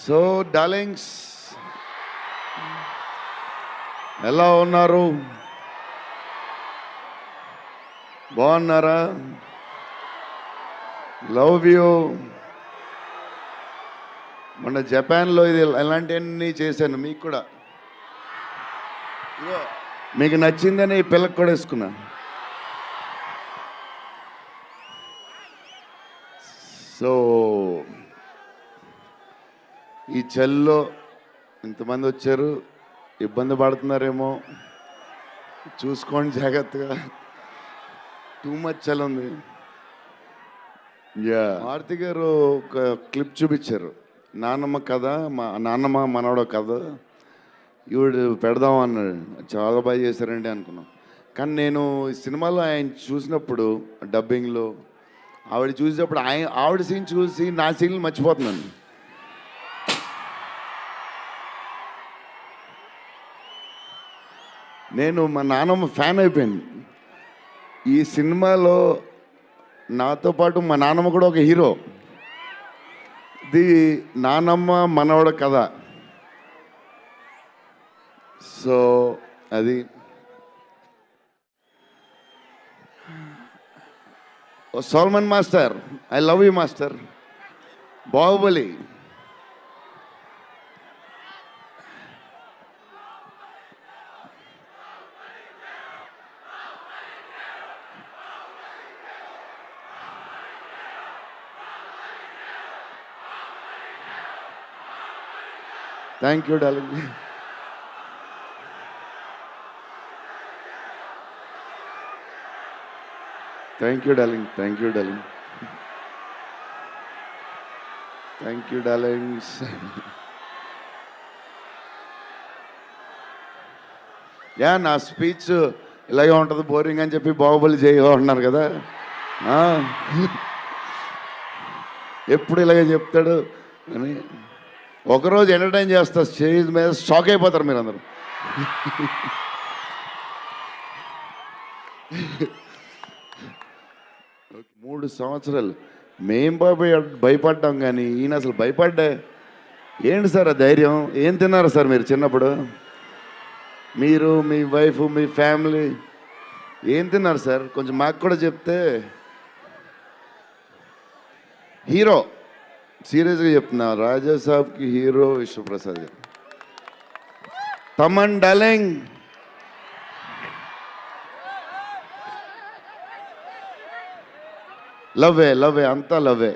So darlings, ఎలా ఉన్నారు? బాగున్నారా? Love you. మొన్న జపాన్లో ఇది ఎలాంటివన్నీ చేశాను, మీకు కూడా. ఇదిగో, మీకు నచ్చిందని ఈ పిల్లకి కూడా వేసుకున్నా. సో ఈ చలిలో ఇంతమంది వచ్చారు, ఇబ్బంది పడుతున్నారేమో, చూసుకోండి జాగ్రత్తగా. టూ మచ్ చలి ఉంది. మారుతి గారు ఒక క్లిప్ చూపించారు, నాన్నమ్మ కథ, మా నాన్నమ్మ మనవడ కథ, ఈవిడ పెడదాం అన్నాడు. చాలా బాగా చేశారండి అనుకున్నాం. కానీ నేను ఈ సినిమాలో ఆయన చూసినప్పుడు డబ్బింగ్లో ఆవిడ చూసినప్పుడు ఆవిడ సీన్ చూసి నా సీన్లు మర్చిపోతున్నాను. నేను మా నాన్నమ్మ ఫ్యాన్ అయిపోయాను. ఈ సినిమాలో నాతో పాటు మా నాన్నమ్మ కూడా ఒక హీరో. ఇది నాన్నమ్మ మనవడ కథ. సో అది Salman master, I love you master. Baahubali, thank you darling. Thank you darling, thank you darling, thank you darlings. నా స్పీచ్ ఇలాగే ఉంటుంది, బోరింగ్ అని చెప్పి బాహుబలి చేయగలుగుతున్నారు కదా. ఎప్పుడు ఇలాగే చెప్తాడు అని ఒకరోజు ఎంటర్టైన్ చేస్తా, స్టేజ్ మీద షాక్ అయిపోతారు మీరు అందరూ. మూడు సంవత్సరాలు మేం భయపడ్డాం, కానీ ఈయన అసలు భయపడ్డా. ఏంటి సార్ ఆ ధైర్యం? ఏం తిన్నారు సార్ మీరు చిన్నప్పుడు? మీరు, మీ వైఫ్, మీ ఫ్యామిలీ ఏం తిన్నారు సార్? కొంచెం మాకు కూడా చెప్తే. హీరో, సీరియస్గా చెప్తున్నా, రాజా సాబ్కి హీరో విశ్వప్రసాద్ గారు. తమన్ డార్లింగ్, లవ్వే లవ్వే, అంతా లవ్వే.